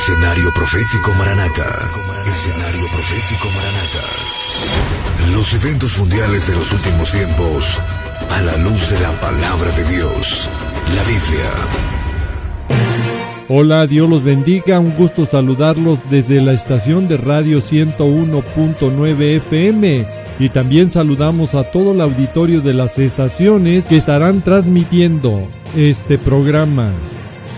Escenario profético Maranata. Escenario profético Maranata. Los eventos mundiales de los últimos tiempos a la luz de la palabra de Dios, la Biblia. Hola, Dios los bendiga, un gusto saludarlos desde la estación de radio 101.9 FM y también saludamos a todo el auditorio de las estaciones que estarán transmitiendo este programa.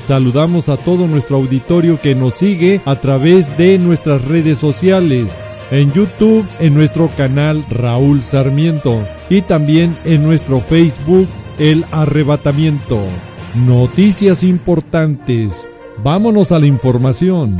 Saludamos a todo nuestro auditorio que nos sigue a través de nuestras redes sociales, en YouTube, en nuestro canal Raúl Sarmiento y también en nuestro Facebook El Arrebatamiento. Noticias importantes. Vámonos a la información.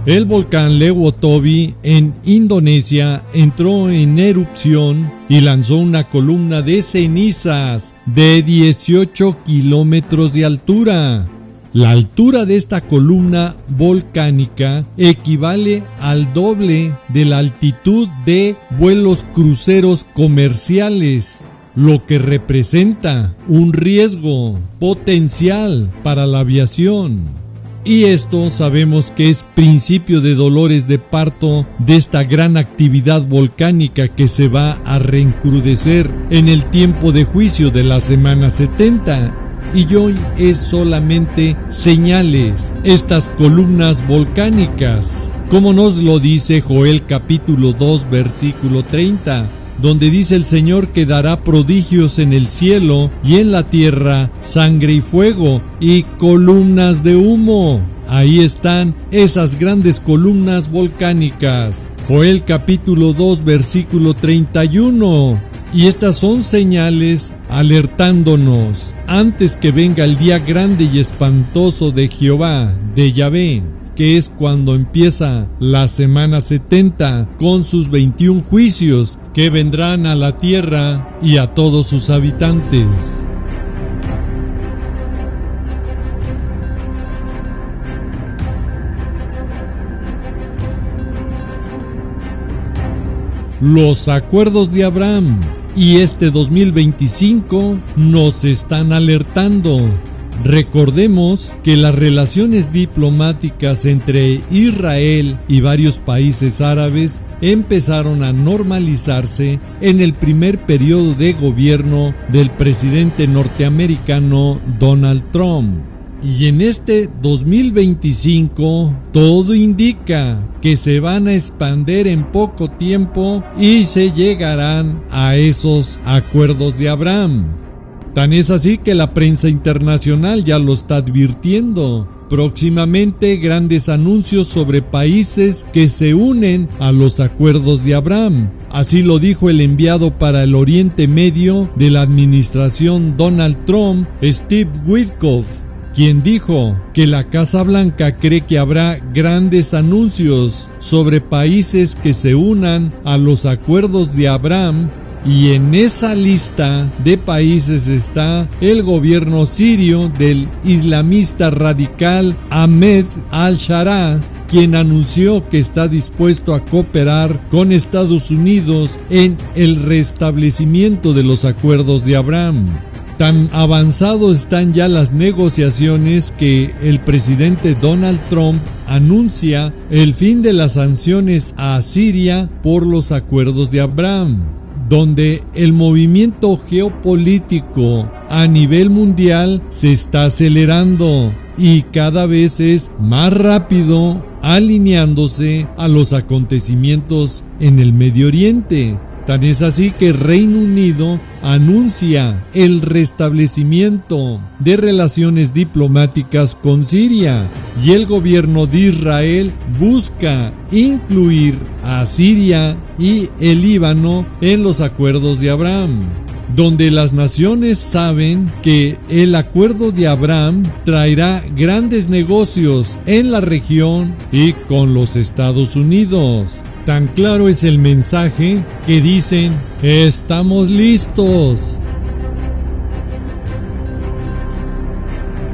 El volcán Lewotobi en Indonesia entró en erupción y lanzó una columna de cenizas de 18 kilómetros de altura. La altura de esta columna volcánica equivale al doble de la altitud de vuelos cruceros comerciales, lo que representa un riesgo potencial para la aviación. Y esto sabemos que es principio de dolores de parto de esta gran actividad volcánica que se va a reencrudecer en el tiempo de juicio de la semana 70. Y hoy es solamente señales, estas columnas volcánicas, como nos lo dice Joel capítulo 2 versículo 30. Donde dice el Señor que dará prodigios en el cielo y en la tierra, sangre y fuego y columnas de humo. Ahí están esas grandes columnas volcánicas. Joel capítulo 2 versículo 31. Y estas son señales alertándonos antes que venga el día grande y espantoso de Jehová, de Yahvé, que es cuando empieza la semana 70 con sus 21 juicios que vendrán a la tierra y a todos sus habitantes. Los acuerdos de Abraham y este 2025 nos están alertando. Recordemos que las relaciones diplomáticas entre Israel y varios países árabes empezaron a normalizarse en el primer periodo de gobierno del presidente norteamericano Donald Trump. Y en este 2025 todo indica que se van a expandir en poco tiempo y se llegarán a esos acuerdos de Abraham. Tan es así que la prensa internacional ya lo está advirtiendo. Próximamente grandes anuncios sobre países que se unen a los acuerdos de Abraham. Así lo dijo el enviado para el Oriente Medio de la administración Donald Trump, Steve Witkoff, quien dijo que la Casa Blanca cree que habrá grandes anuncios sobre países que se unan a los acuerdos de Abraham. Y en esa lista de países está el gobierno sirio del islamista radical Ahmed al-Sharaa, quien anunció que está dispuesto a cooperar con Estados Unidos en el restablecimiento de los acuerdos de Abraham. Tan avanzados están ya las negociaciones que el presidente Donald Trump anuncia el fin de las sanciones a Siria por los acuerdos de Abraham, donde el movimiento geopolítico a nivel mundial se está acelerando y cada vez es más rápido, alineándose a los acontecimientos en el Medio Oriente. Tan es así que Reino Unido anuncia el restablecimiento de relaciones diplomáticas con Siria y el gobierno de Israel busca incluir a Siria y el Líbano en los acuerdos de Abraham, donde las naciones saben que el acuerdo de Abraham traerá grandes negocios en la región y con los Estados Unidos. Tan claro es el mensaje que dicen: estamos listos.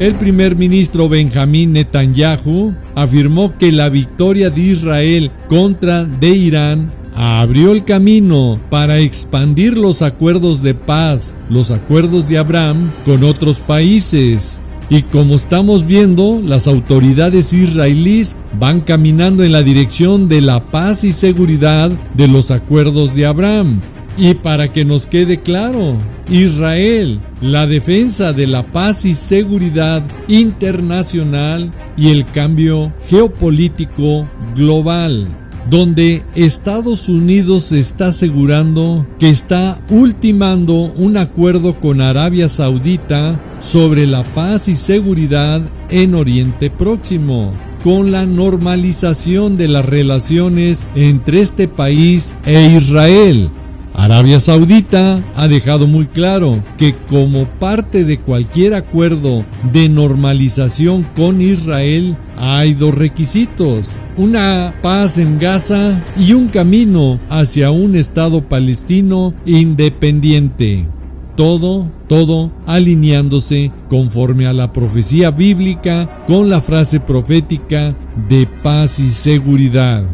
El primer ministro Benjamín Netanyahu afirmó que la victoria de Israel contra de Irán abrió el camino para expandir los acuerdos de paz, los acuerdos de Abraham con otros países. Y como estamos viendo, las autoridades israelíes van caminando en la dirección de la paz y seguridad de los acuerdos de Abraham. Y para que nos quede claro, Israel, la defensa de la paz y seguridad internacional y el cambio geopolítico global, donde Estados Unidos está asegurando que está ultimando un acuerdo con Arabia Saudita sobre la paz y seguridad en Oriente Próximo, con la normalización de las relaciones entre este país e Israel. Arabia Saudita ha dejado muy claro que como parte de cualquier acuerdo de normalización con Israel hay dos requisitos: una paz en Gaza y un camino hacia un Estado palestino independiente. Todo alineándose conforme a la profecía bíblica con la frase profética de paz y seguridad.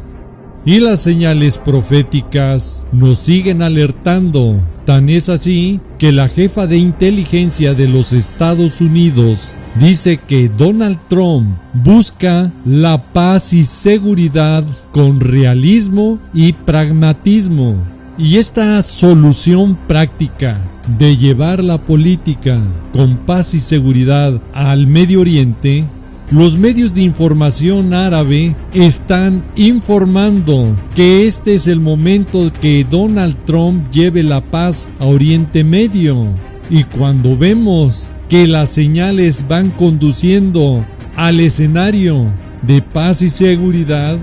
Y las señales proféticas nos siguen alertando. Tan es así que la jefa de inteligencia de los Estados Unidos dice que Donald Trump busca la paz y seguridad con realismo y pragmatismo. Y esta solución práctica de llevar la política con paz y seguridad al Medio Oriente, los medios de información árabe están informando que este es el momento que Donald Trump lleve la paz a Oriente Medio. Y cuando vemos que las señales van conduciendo al escenario de paz y seguridad,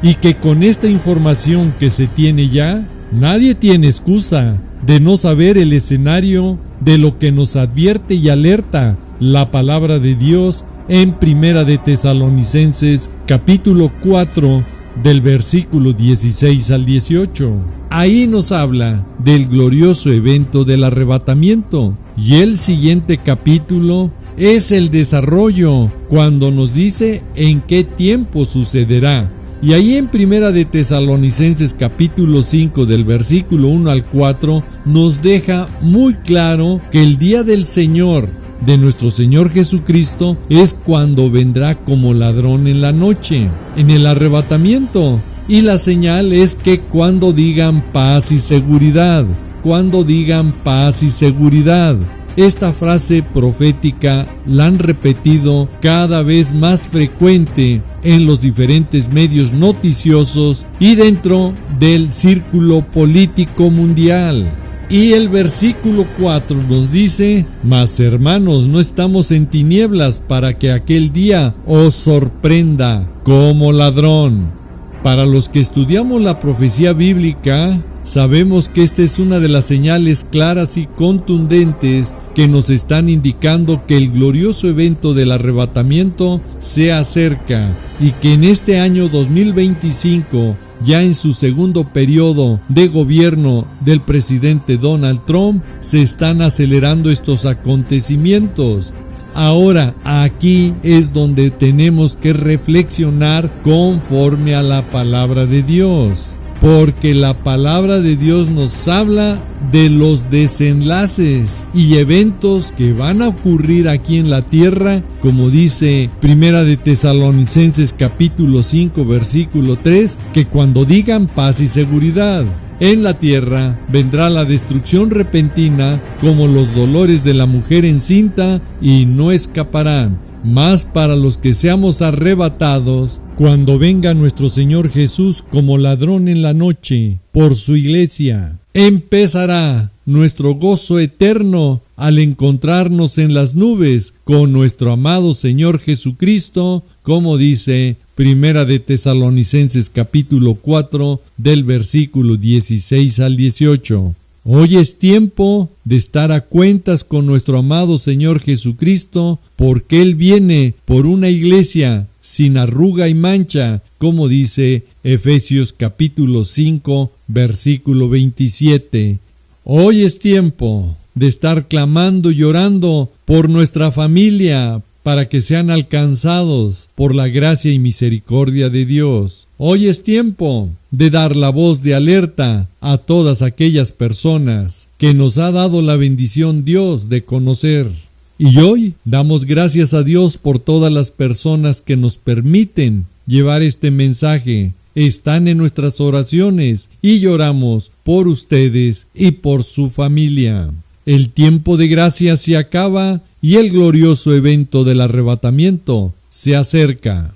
y que con esta información que se tiene ya, nadie tiene excusa de no saber el escenario de lo que nos advierte y alerta la palabra de Dios en Primera de Tesalonicenses capítulo 4 del versículo 16 al 18. Ahí nos habla del glorioso evento del arrebatamiento, y el siguiente capítulo es el desarrollo cuando nos dice en qué tiempo sucederá. Y ahí en Primera de Tesalonicenses capítulo 5 del versículo 1 al 4 nos deja muy claro que el día del Señor, de nuestro Señor Jesucristo, es cuando vendrá como ladrón en la noche, en el arrebatamiento. Y la señal es que cuando digan paz y seguridad, cuando digan paz y seguridad. Esta frase profética la han repetido cada vez más frecuente en los diferentes medios noticiosos y dentro del círculo político mundial. Y el versículo 4 nos dice: mas hermanos, no estamos en tinieblas para que aquel día os sorprenda como ladrón. Para los que estudiamos la profecía bíblica, sabemos que esta es una de las señales claras y contundentes que nos están indicando que el glorioso evento del arrebatamiento se acerca, y que en este año 2025, ya en su segundo periodo de gobierno del presidente Donald Trump, se están acelerando estos acontecimientos. Ahora, aquí es donde tenemos que reflexionar conforme a la palabra de Dios, porque la palabra de Dios nos habla de los desenlaces y eventos que van a ocurrir aquí en la tierra, como dice Primera de Tesalonicenses capítulo 5 versículo 3, que cuando digan paz y seguridad en la tierra, vendrá la destrucción repentina como los dolores de la mujer encinta, y no escaparán. Mas para los que seamos arrebatados, cuando venga nuestro Señor Jesús como ladrón en la noche por su iglesia, empezará nuestro gozo eterno al encontrarnos en las nubes con nuestro amado Señor Jesucristo, como dice Primera de Tesalonicenses capítulo 4 del versículo 16 al 18. Hoy es tiempo de estar a cuentas con nuestro amado Señor Jesucristo, porque Él viene por una iglesia sin arruga y mancha, como dice Efesios capítulo 5 versículo 27. Hoy es tiempo de estar clamando y orando por nuestra familia, para que sean alcanzados por la gracia y misericordia de Dios. Hoy es tiempo de dar la voz de alerta a todas aquellas personas que nos ha dado la bendición Dios de conocer. Y hoy damos gracias a Dios por todas las personas que nos permiten llevar este mensaje. Están en nuestras oraciones y lloramos por ustedes y por su familia. El tiempo de gracia se acaba y el glorioso evento del arrebatamiento se acerca.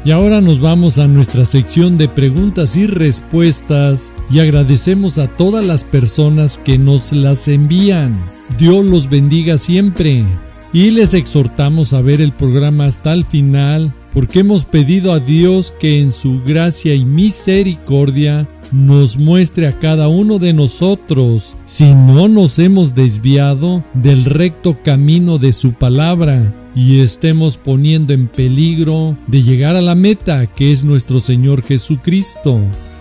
Y ahora nos vamos a nuestra sección de preguntas y respuestas y agradecemos a todas las personas que nos las envían. Dios los bendiga siempre. Y les exhortamos a ver el programa hasta el final porque hemos pedido a Dios que en su gracia y misericordia nos muestre a cada uno de nosotros si no nos hemos desviado del recto camino de su palabra y estemos poniendo en peligro de llegar a la meta que es nuestro Señor Jesucristo.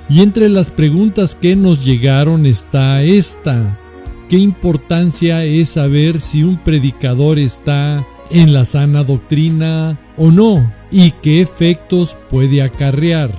Y entre las preguntas que nos llegaron está esta: ¿qué importancia es saber si un predicador está en la sana doctrina o no? ¿Y qué efectos puede acarrear?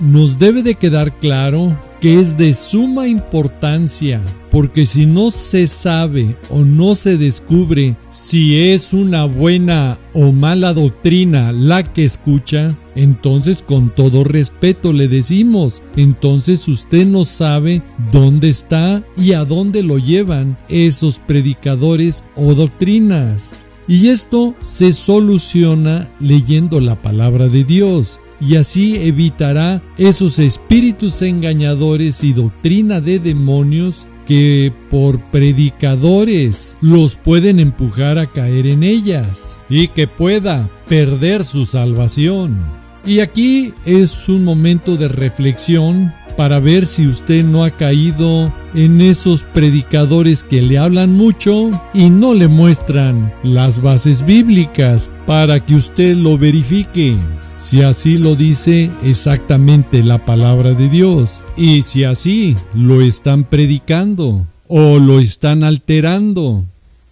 Nos debe de quedar claro que es de suma importancia, porque si no se sabe o no se descubre si es una buena o mala doctrina la que escucha, entonces con todo respeto le decimos, entonces usted no sabe dónde está y a dónde lo llevan esos predicadores o doctrinas. Y esto se soluciona leyendo la palabra de Dios. Y así evitará esos espíritus engañadores y doctrina de demonios que por predicadores los pueden empujar a caer en ellas y que pueda perder su salvación. Y aquí es un momento de reflexión para ver si usted no ha caído en esos predicadores que le hablan mucho y no le muestran las bases bíblicas para que usted lo verifique. Si así lo dice exactamente la palabra de Dios y si así lo están predicando o lo están alterando.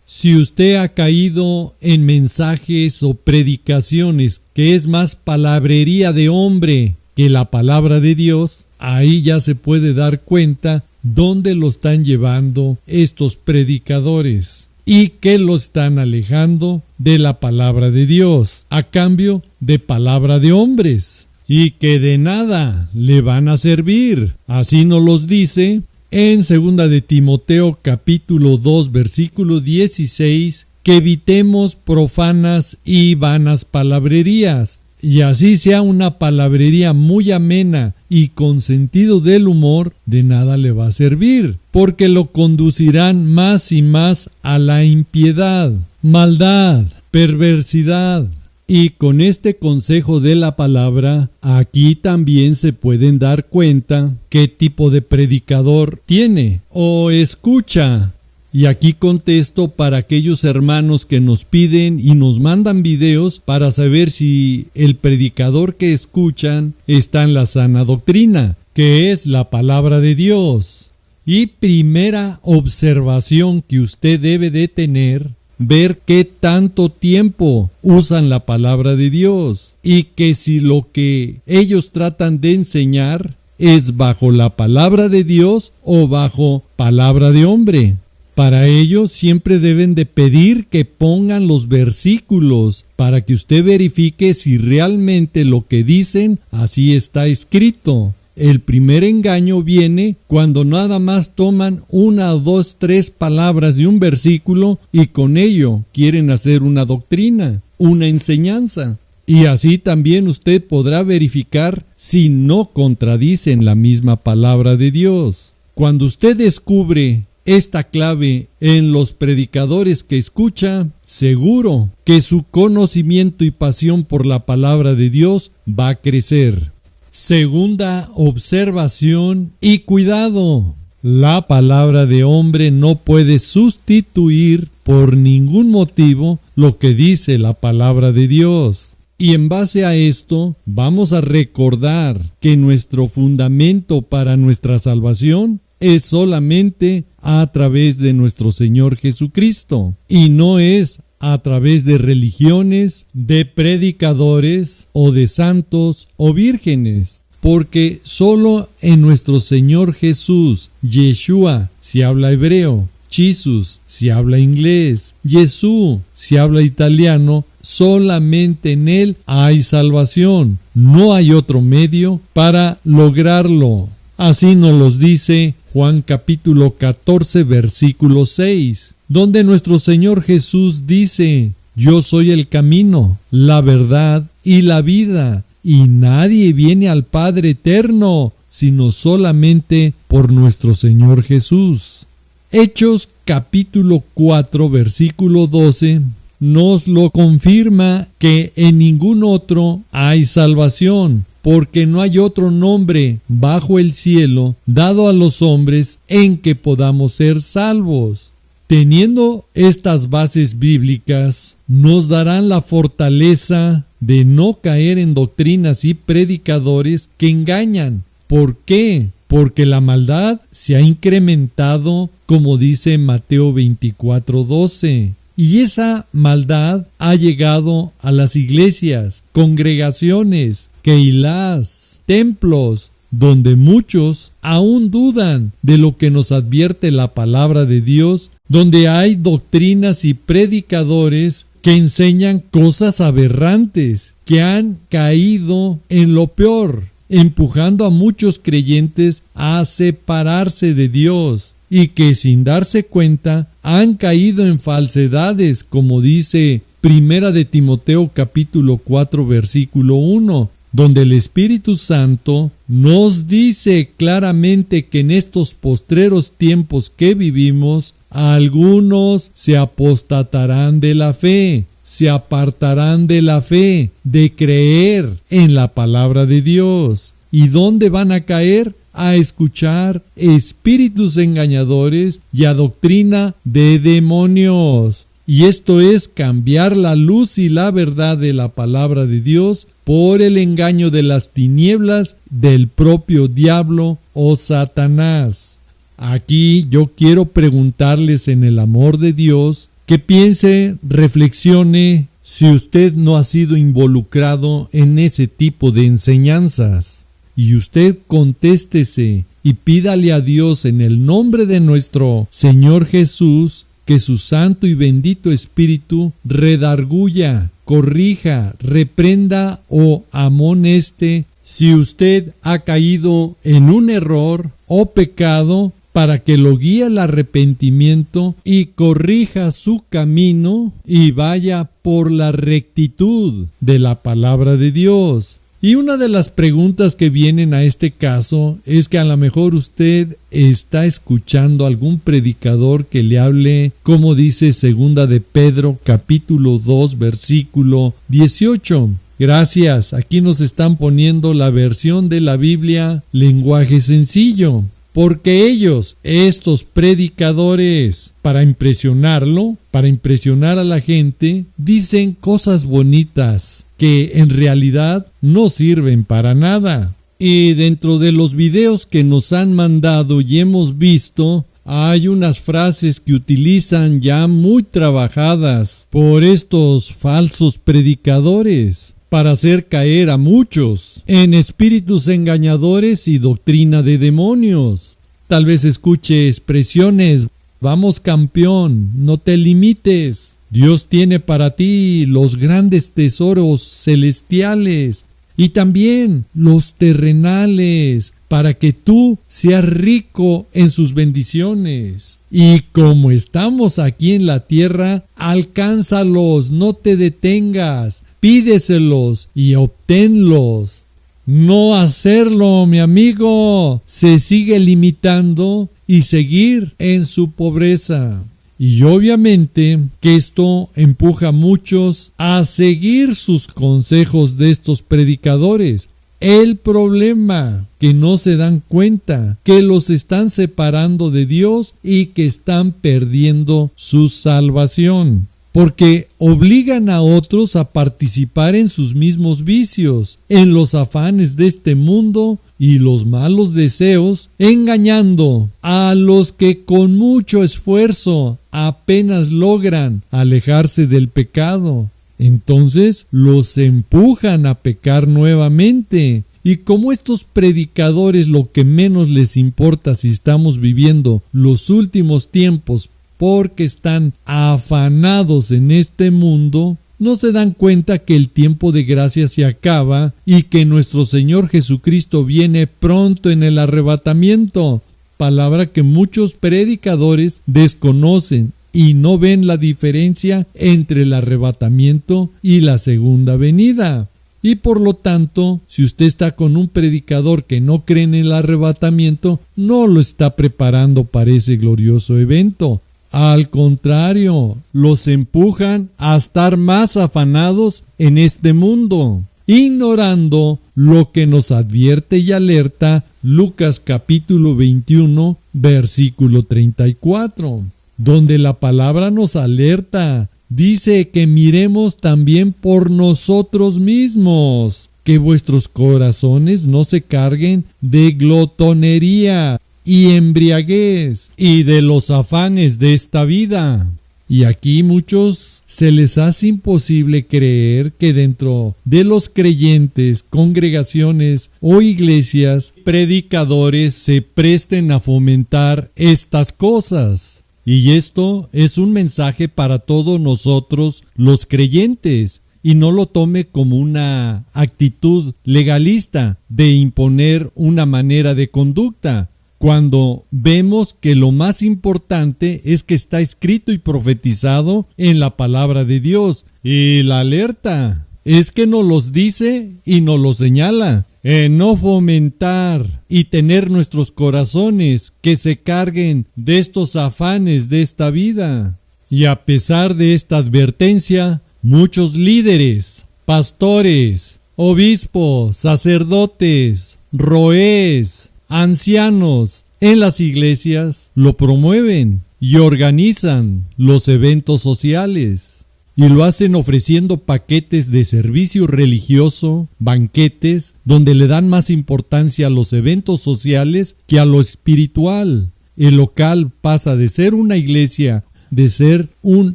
Si usted ha caído en mensajes o predicaciones que es más palabrería de hombre que la palabra de Dios, ahí ya se puede dar cuenta dónde lo están llevando estos predicadores y que lo están alejando de la palabra de Dios a cambio de palabra de hombres y que de nada le van a servir. Así nos los dice en 2 de Timoteo capítulo 2 versículo 16, que evitemos profanas y vanas palabrerías, y así sea una palabrería muy amena y con sentido del humor, de nada le va a servir, porque lo conducirán más y más a la impiedad, maldad, perversidad. Y con este consejo de la palabra, aquí también se pueden dar cuenta qué tipo de predicador tiene o escucha. Y aquí contesto para aquellos hermanos que nos piden y nos mandan videos para saber si el predicador que escuchan está en la sana doctrina, que es la palabra de Dios. Y primera observación que usted debe de tener: ver qué tanto tiempo usan la palabra de Dios y que si lo que ellos tratan de enseñar es bajo la palabra de Dios o bajo palabra de hombre. Para ello siempre deben de pedir que pongan los versículos para que usted verifique si realmente lo que dicen así está escrito. El primer engaño viene cuando nada más toman 1, 2, 3 palabras de un versículo y con ello quieren hacer una doctrina, una enseñanza. Y así también usted podrá verificar si no contradicen la misma palabra de Dios. Cuando usted descubre esta clave en los predicadores que escucha, seguro que su conocimiento y pasión por la palabra de Dios va a crecer. Segunda observación y cuidado: la palabra de hombre no puede sustituir por ningún motivo lo que dice la palabra de Dios. Y en base a esto, vamos a recordar que nuestro fundamento para nuestra salvación es solamente a través de nuestro Señor Jesucristo y no es a través de religiones, de predicadores o de santos o vírgenes, porque solo en nuestro Señor Jesús, Yeshua, si habla hebreo, Jesus, si habla inglés, Jesús, si habla italiano, solamente en Él hay salvación. No hay otro medio para lograrlo. Así nos los dice Juan capítulo 14, versículo 6, donde nuestro Señor Jesús dice: yo soy el camino, la verdad y la vida, y nadie viene al Padre eterno, sino solamente por nuestro Señor Jesús. Hechos capítulo 4, versículo 12, nos lo confirma que en ningún otro hay salvación, porque no hay otro nombre bajo el cielo dado a los hombres en que podamos ser salvos. Teniendo estas bases bíblicas, nos darán la fortaleza de no caer en doctrinas y predicadores que engañan. ¿Por qué? Porque la maldad se ha incrementado, como dice Mateo 24:12. Y esa maldad ha llegado a las iglesias, congregaciones, keilás, templos, donde muchos aún dudan de lo que nos advierte la palabra de Dios, donde hay doctrinas y predicadores que enseñan cosas aberrantes, que han caído en lo peor, empujando a muchos creyentes a separarse de Dios, y que sin darse cuenta han caído en falsedades, como dice Primera de Timoteo capítulo 4 versículo 1, donde el Espíritu Santo nos dice claramente que en estos postreros tiempos que vivimos, algunos se apostatarán de la fe, se apartarán de la fe, de creer en la palabra de Dios. ¿Y dónde van a caer? A escuchar espíritus engañadores y a doctrina de demonios. Y esto es cambiar la luz y la verdad de la palabra de Dios por el engaño de las tinieblas del propio diablo o Satanás. Aquí yo quiero preguntarles en el amor de Dios que piense, reflexione si usted no ha sido involucrado en ese tipo de enseñanzas. Y usted contéstese y pídale a Dios en el nombre de nuestro Señor Jesús que su santo y bendito Espíritu redarguya, corrija, reprenda o amoneste si usted ha caído en un error o pecado, para que lo guíe al arrepentimiento y corrija su camino y vaya por la rectitud de la palabra de Dios. Y una de las preguntas que vienen a este caso es que a lo mejor usted está escuchando algún predicador que le hable, como dice Segunda de Pedro capítulo 2 versículo 18. Gracias, aquí nos están poniendo la versión de la Biblia lenguaje sencillo. Porque ellos, estos predicadores, para impresionarlo, para impresionar a la gente, dicen cosas bonitas que en realidad no sirven para nada. Y dentro de los videos que nos han mandado y hemos visto, hay unas frases que utilizan ya muy trabajadas por estos falsos predicadores, para hacer caer a muchos en espíritus engañadores y doctrina de demonios. Tal vez escuche expresiones: vamos campeón, no te limites, Dios tiene para ti los grandes tesoros celestiales y también los terrenales, para que tú seas rico en sus bendiciones. Y como estamos aquí en la tierra, alcánzalos, no te detengas, pídeselos y obténlos. No hacerlo, mi amigo, se sigue limitando y seguir en su pobreza. Y obviamente que esto empuja a muchos a seguir sus consejos de estos predicadores. El problema, que no se dan cuenta que los están separando de Dios y que están perdiendo su salvación. porque obligan a otros a participar en sus mismos vicios, en los afanes de este mundo y los malos deseos, engañando a los que con mucho esfuerzo apenas logran alejarse del pecado. Entonces los empujan a pecar nuevamente. Y como estos predicadores lo que menos les importa si estamos viviendo los últimos tiempos porque están afanados en este mundo, no se dan cuenta que el tiempo de gracia se acaba y que nuestro Señor Jesucristo viene pronto en el arrebatamiento, palabra que muchos predicadores desconocen y no ven la diferencia entre el arrebatamiento y la segunda venida. Y por lo tanto, si usted está con un predicador que no cree en el arrebatamiento, no lo está preparando para ese glorioso evento. Al contrario, los empujan a estar más afanados en este mundo, ignorando lo que nos advierte y alerta Lucas capítulo 21, versículo 34, donde la palabra nos alerta. Dice que miremos también por nosotros mismos, que vuestros corazones no se carguen de glotonería y embriaguez y de los afanes de esta vida. Y aquí muchos se les hace imposible creer que dentro de los creyentes, congregaciones o iglesias, predicadores se presten a fomentar estas cosas. Y esto es un mensaje para todos nosotros los creyentes, y no lo tome como una actitud legalista de imponer una manera de conducta, cuando vemos que lo más importante es que está escrito y profetizado en la palabra de Dios. Y la alerta es que nos los dice y nos lo señala. En no fomentar y tener nuestros corazones que se carguen de estos afanes de esta vida. Y a pesar de esta advertencia, muchos líderes, pastores, obispos, sacerdotes, roes, ancianos en las iglesias lo promueven y organizan los eventos sociales. Y lo hacen ofreciendo paquetes de servicio religioso, banquetes, donde le dan más importancia a los eventos sociales que a lo espiritual. El local pasa de ser una iglesia, de ser un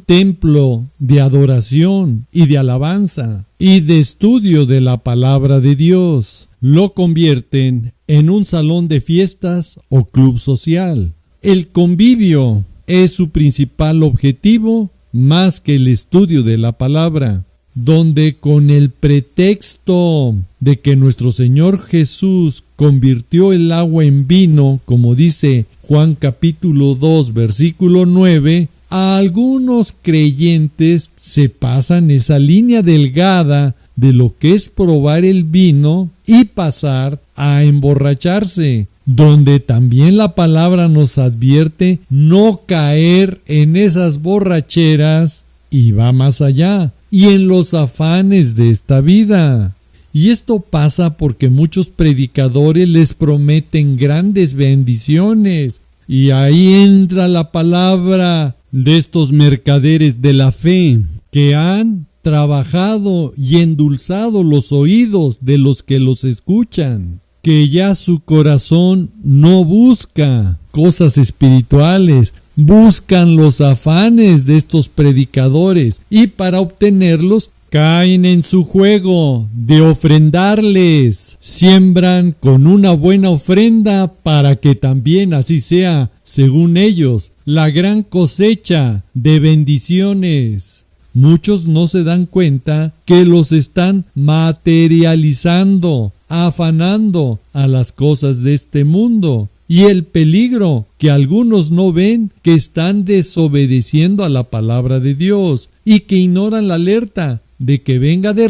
templo de adoración y de alabanza y de estudio de la palabra de Dios. Lo convierten en un salón de fiestas o club social. El convivio es su principal objetivo, más que el estudio de la palabra, donde con el pretexto de que nuestro Señor Jesús convirtió el agua en vino, como dice Juan capítulo 2, versículo 9, a algunos creyentes se pasan esa línea delgada de lo que es probar el vino y pasar a emborracharse, donde también la palabra nos advierte no caer en esas borracheras y va más allá, y en los afanes de esta vida. Y esto pasa porque muchos predicadores les prometen grandes bendiciones, y ahí entra la palabra de estos mercaderes de la fe que han trabajado y endulzado los oídos de los que los escuchan, que ya su corazón no busca cosas espirituales, buscan los afanes de estos predicadores y para obtenerlos caen en su juego de ofrendarles, siembran con una buena ofrenda para que también así sea, según ellos, la gran cosecha de bendiciones. Muchos no se dan cuenta que los están materializando, afanando a las cosas de este mundo, y el peligro que algunos no ven, que están desobedeciendo a la palabra de Dios y que ignoran la alerta de que venga de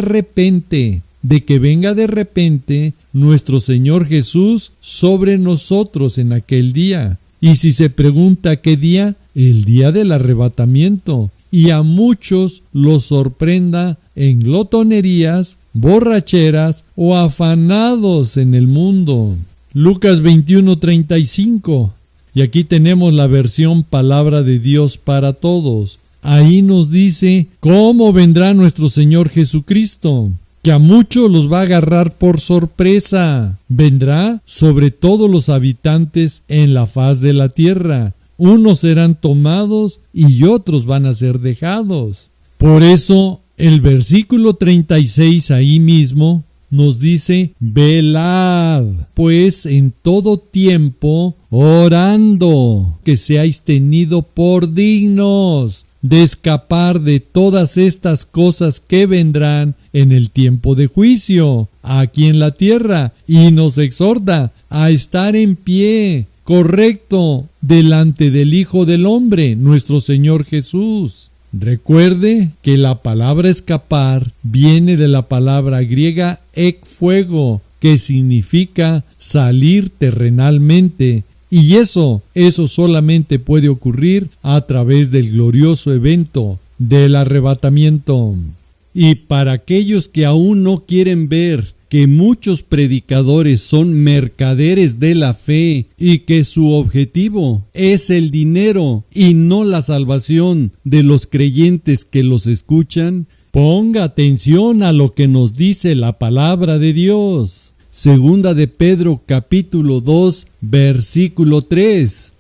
repente nuestro Señor Jesús sobre nosotros en aquel día. Y si se pregunta qué día, el día del arrebatamiento. Y a muchos los sorprenda en glotonerías, borracheras o afanados en el mundo. Lucas 21:35. Y aquí tenemos la versión Palabra de Dios para Todos. ahí nos dice cómo vendrá nuestro Señor Jesucristo, que a muchos los va a agarrar por sorpresa. Vendrá sobre todos los habitantes en la faz de la tierra. Unos serán tomados y otros van a ser dejados. Por eso el versículo 36 ahí mismo nos dice: velad, pues en todo tiempo orando, que seáis tenidos por dignos de escapar de todas estas cosas que vendrán en el tiempo de juicio aquí en la tierra, y nos exhorta a estar en pie, correcto, delante del Hijo del Hombre, nuestro Señor Jesús. Recuerde que la palabra escapar viene de la palabra griega ekfuego, que significa salir terrenalmente, y eso solamente puede ocurrir a través del glorioso evento del arrebatamiento. Y para aquellos que aún no quieren ver que muchos predicadores son mercaderes de la fe y que su objetivo es el dinero y no la salvación de los creyentes que los escuchan, ponga atención a lo que nos dice la palabra de Dios. Segunda de Pedro capítulo 2 versículo 3,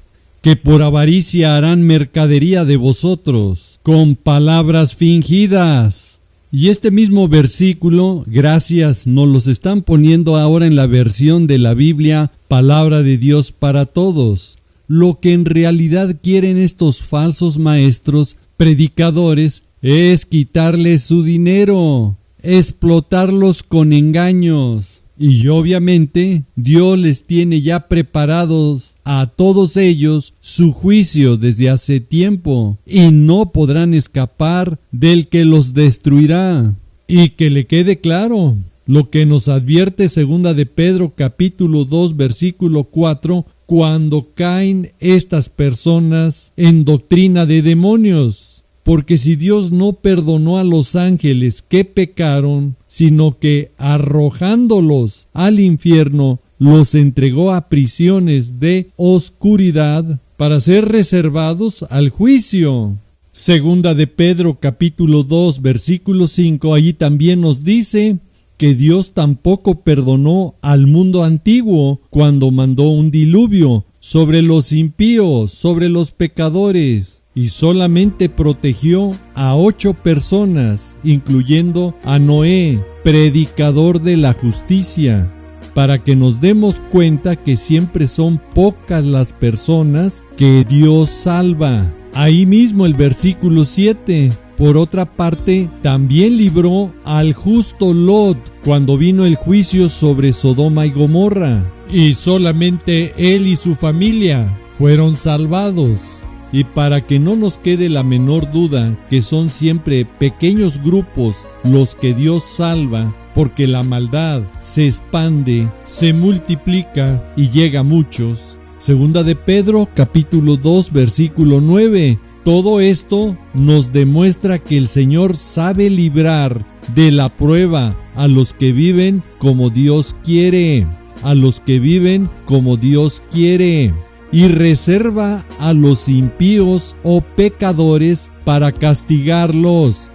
que por avaricia harán mercadería de vosotros con palabras fingidas. Y este mismo versículo, gracias, nos los están poniendo ahora en la versión de la Biblia, Palabra de Dios para Todos. Lo que en realidad quieren estos falsos maestros, predicadores, es quitarles su dinero, explotarlos con engaños. Y obviamente Dios les tiene ya preparados a todos ellos su juicio desde hace tiempo, y no podrán escapar del que los destruirá. Y que le quede claro lo que nos advierte segunda de Pedro capítulo 2 versículo 4, cuando caen estas personas en doctrina de demonios. Porque si Dios no perdonó a los ángeles que pecaron, sino que arrojándolos al infierno, los entregó a prisiones de oscuridad para ser reservados al juicio. Segunda de Pedro capítulo 2 versículo 5, allí también nos dice que Dios tampoco perdonó al mundo antiguo cuando mandó un diluvio sobre los impíos, sobre los pecadores, y solamente protegió a 8 personas, incluyendo a Noé, predicador de la justicia, para que nos demos cuenta que siempre son pocas las personas que Dios salva. Ahí mismo el versículo 7, por otra parte, también libró al justo Lot cuando vino el juicio sobre Sodoma y Gomorra, y solamente él y su familia fueron salvados. Y para que no nos quede la menor duda que son siempre pequeños grupos los que Dios salva, porque la maldad se expande, se multiplica y llega a muchos. Segunda de Pedro capítulo 2 versículo 9. Todo esto nos demuestra que el Señor sabe librar de la prueba a los que viven como Dios quiere, a los que viven como Dios quiere, y reserva a los impíos o pecadores para castigarlos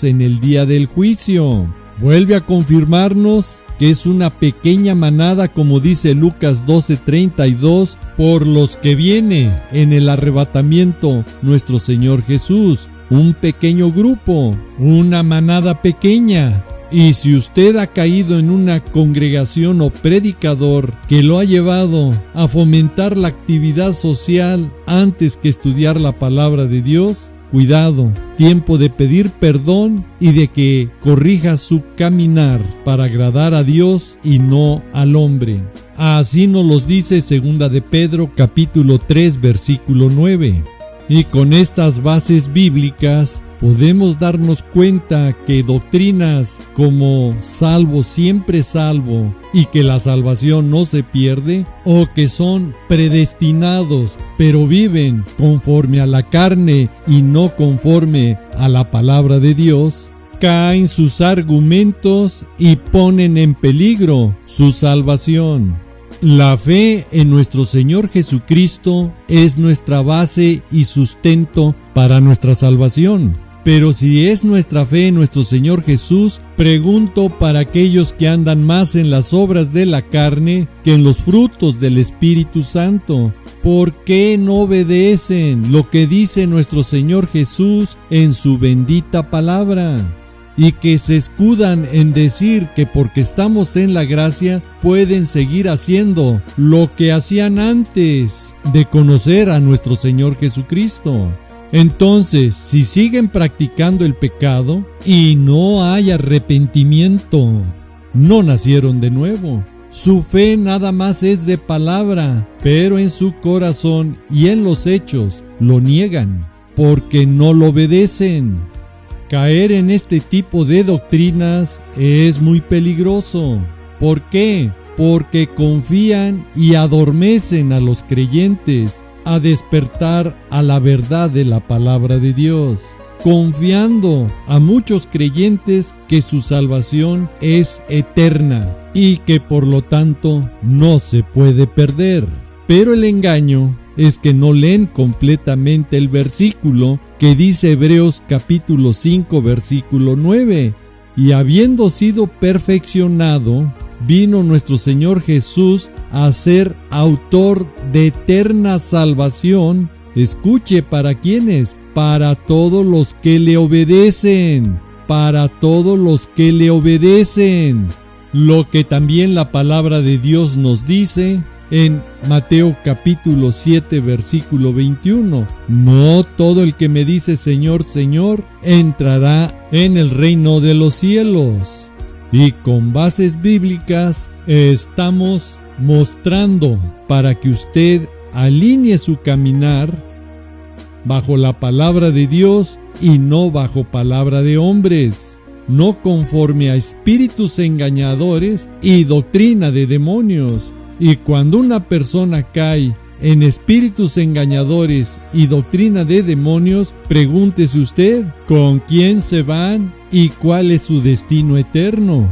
en el día del juicio. Vuelve a confirmarnos que es una pequeña manada, como dice Lucas 12:32, por los que viene en el arrebatamiento nuestro Señor Jesús. Un pequeño grupo, una manada pequeña. Y si usted ha caído en una congregación o predicador que lo ha llevado a fomentar la actividad social antes que estudiar la palabra de Dios, cuidado, tiempo de pedir perdón y de que corrija su caminar para agradar a Dios y no al hombre. Así nos los dice segunda de Pedro capítulo 3 versículo 9. Y con estas bases bíblicas podemos darnos cuenta que doctrinas como salvo siempre salvo y que la salvación no se pierde, o que son predestinados pero viven conforme a la carne y no conforme a la palabra de Dios, caen sus argumentos y ponen en peligro su salvación. La fe en nuestro Señor Jesucristo es nuestra base y sustento para nuestra salvación. Pero si es nuestra fe en nuestro Señor Jesús, pregunto para aquellos que andan más en las obras de la carne que en los frutos del Espíritu Santo, ¿por qué no obedecen lo que dice nuestro Señor Jesús en su bendita palabra? Y que se escudan en decir que porque estamos en la gracia pueden seguir haciendo lo que hacían antes de conocer a nuestro Señor Jesucristo. Entonces, si siguen practicando el pecado y no hay arrepentimiento, no nacieron de nuevo. Su fe nada más es de palabra, pero en su corazón y en los hechos lo niegan, porque no lo obedecen. Caer en este tipo de doctrinas es muy peligroso. ¿Por qué? Porque confían y adormecen a los creyentes a despertar a la verdad de la palabra de Dios, confiando a muchos creyentes que su salvación es eterna y que por lo tanto no se puede perder. Pero el engaño es que no leen completamente el versículo que dice Hebreos capítulo 5 versículo 9. Y habiendo sido perfeccionado, vino nuestro Señor Jesús a ser autor de eterna salvación. Escuche, ¿para quiénes? Para todos los que le obedecen. Para todos los que le obedecen. Lo que también la palabra de Dios nos dice en Mateo capítulo 7 versículo 21. No todo el que me dice Señor, Señor, entrará en el reino de los cielos. Y con bases bíblicas estamos mostrando para que usted alinee su caminar bajo la palabra de Dios y no bajo palabra de hombres, no conforme a espíritus engañadores y doctrina de demonios. Y cuando una persona cae en espíritus engañadores y doctrina de demonios, pregúntese usted, ¿con quién se van y cuál es su destino eterno?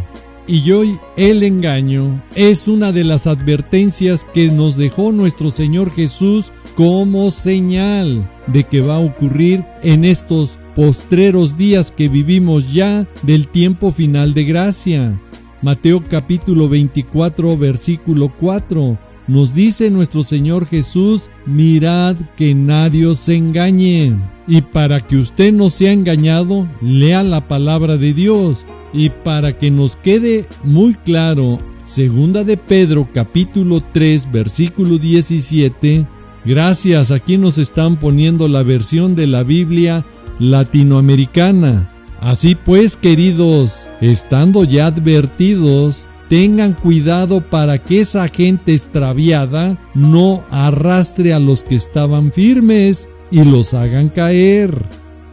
Y hoy el engaño es una de las advertencias que nos dejó nuestro Señor Jesús como señal de que va a ocurrir en estos postreros días que vivimos ya del tiempo final de gracia. Mateo capítulo 24 versículo 4 nos dice nuestro Señor Jesús: mirad que nadie os engañe. Y para que usted no sea engañado, lea la palabra de Dios. Y para que nos quede muy claro, segunda de Pedro capítulo 3 versículo 17, gracias, aquí nos están poniendo la versión de la Biblia latinoamericana. Así pues, queridos, estando ya advertidos, tengan cuidado para que esa gente extraviada no arrastre a los que estaban firmes y los hagan caer.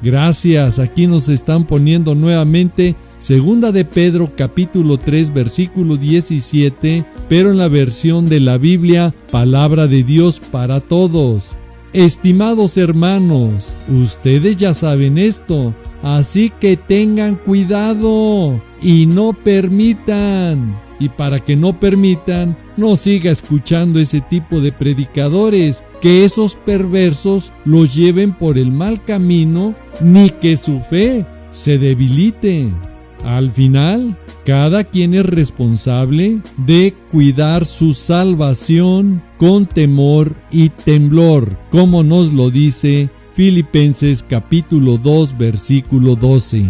Gracias, aquí nos están poniendo nuevamente segunda de Pedro capítulo 3 versículo 17, pero en la versión de la Biblia, palabra de Dios para todos. Estimados hermanos, ustedes ya saben esto, así que tengan cuidado y no permitan. Y para que no permitan, no siga escuchando ese tipo de predicadores, que esos perversos los lleven por el mal camino, ni que su fe se debilite. Al final, cada quien es responsable de cuidar su salvación con temor y temblor, como nos lo dice Filipenses capítulo 2 versículo 12.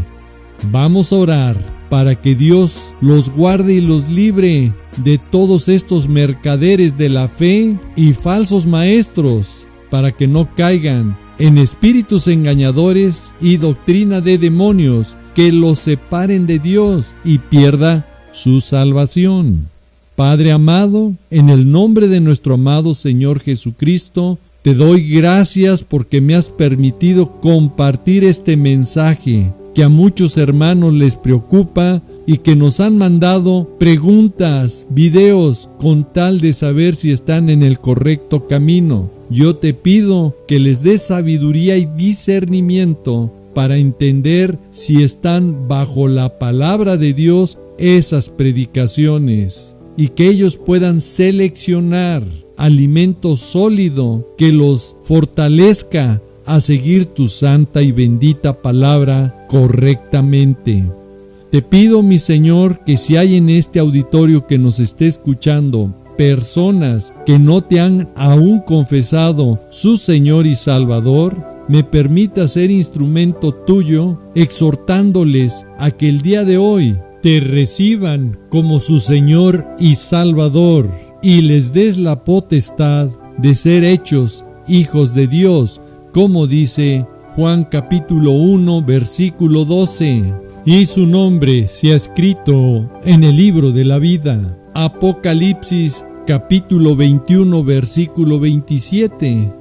Vamos a orar para que Dios los guarde y los libre de todos estos mercaderes de la fe y falsos maestros, para que no caigan en espíritus engañadores y doctrina de demonios que los separen de Dios y pierda su salvación. Padre amado, en el nombre de nuestro amado Señor Jesucristo, te doy gracias porque me has permitido compartir este mensaje que a muchos hermanos les preocupa y que nos han mandado preguntas, videos, con tal de saber si están en el correcto camino. Yo te pido que les des sabiduría y discernimiento para entender si están bajo la palabra de Dios esas predicaciones. y que ellos puedan seleccionar alimento sólido que los fortalezca a seguir tu santa y bendita palabra correctamente. Te pido, mi Señor, que si hay en este auditorio que nos esté escuchando personas que no te han aún confesado su Señor y Salvador, me permita ser instrumento tuyo, exhortándoles a que el día de hoy te reciban como su Señor y Salvador y les des la potestad de ser hechos hijos de Dios, como dice Juan capítulo 1 versículo 12. Y su nombre se ha escrito en el libro de la vida. Apocalipsis capítulo 21 versículo 27.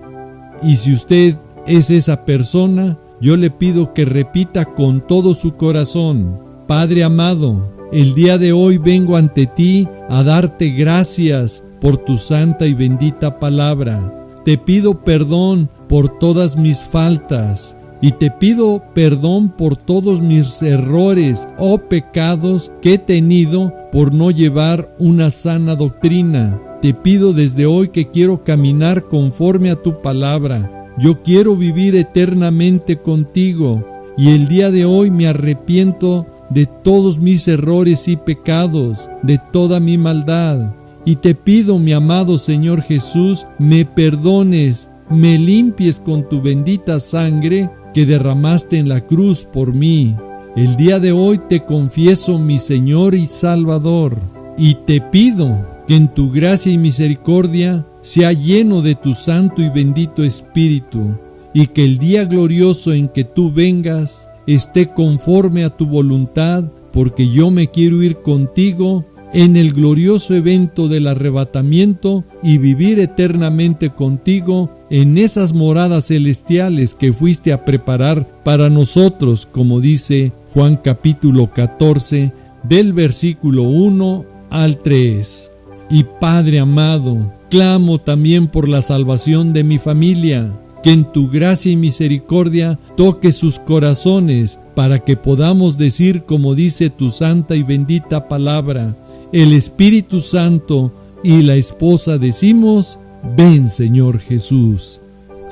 Y si usted es esa persona, yo le pido que repita con todo su corazón: Padre amado, el día de hoy vengo ante ti a darte gracias por tu santa y bendita palabra. Te pido perdón por todas mis faltas y te pido perdón por todos mis errores o pecados que he tenido por no llevar una sana doctrina. Te pido desde hoy que quiero caminar conforme a tu palabra. Yo quiero vivir eternamente contigo y el día de hoy me arrepiento de todos mis errores y pecados, de toda mi maldad. Y te pido, mi amado Señor Jesús, me perdones, me limpies con tu bendita sangre que derramaste en la cruz por mí. El día de hoy te confieso mi Señor y Salvador, y te pido que en tu gracia y misericordia sea lleno de tu santo y bendito Espíritu, y que el día glorioso en que tú vengas esté conforme a tu voluntad, porque yo me quiero ir contigo en el glorioso evento del arrebatamiento y vivir eternamente contigo en esas moradas celestiales que fuiste a preparar para nosotros, como dice Juan capítulo 14, del versículo 1 al 3. Y Padre amado, clamo también por la salvación de mi familia, que en tu gracia y misericordia toque sus corazones para que podamos decir, como dice tu santa y bendita palabra: el Espíritu Santo y la esposa decimos: ven, Señor Jesús.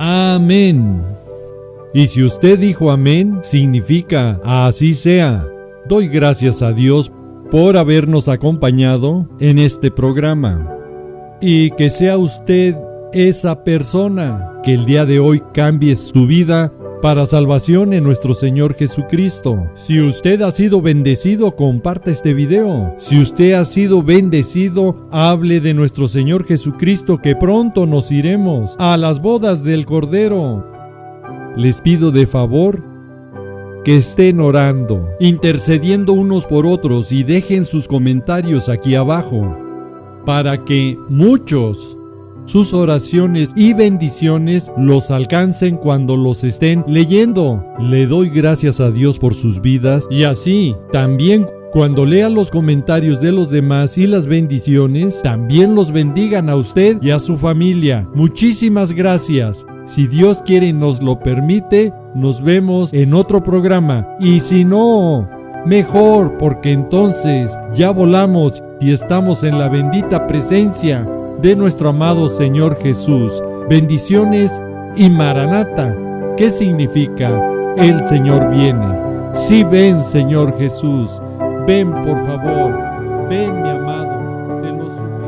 Amén. Y si usted dijo amén, significa así sea. Doy gracias a Dios por habernos acompañado en este programa. Y que sea usted esa persona que el día de hoy cambie su vida para salvación en nuestro Señor Jesucristo. Si usted ha sido bendecido, comparta este video. Si usted ha sido bendecido, hable de nuestro Señor Jesucristo, que pronto nos iremos a las bodas del Cordero. Les pido de favor que estén orando, intercediendo unos por otros, y dejen sus comentarios aquí abajo para que muchos sus oraciones y bendiciones los alcancen cuando los estén leyendo. Le doy gracias a Dios por sus vidas, y así también cuando lean los comentarios de los demás y las bendiciones, también los bendigan a usted y a su familia. Muchísimas gracias. Si Dios quiere y nos lo permite, nos vemos en otro programa. Y si no, mejor, porque entonces ya volamos y estamos en la bendita presencia de nuestro amado Señor Jesús. Bendiciones y Maranata, ¿qué significa? El Señor viene. Sí, ven, Señor Jesús. Ven, por favor. Ven, mi amado. Te lo suplico.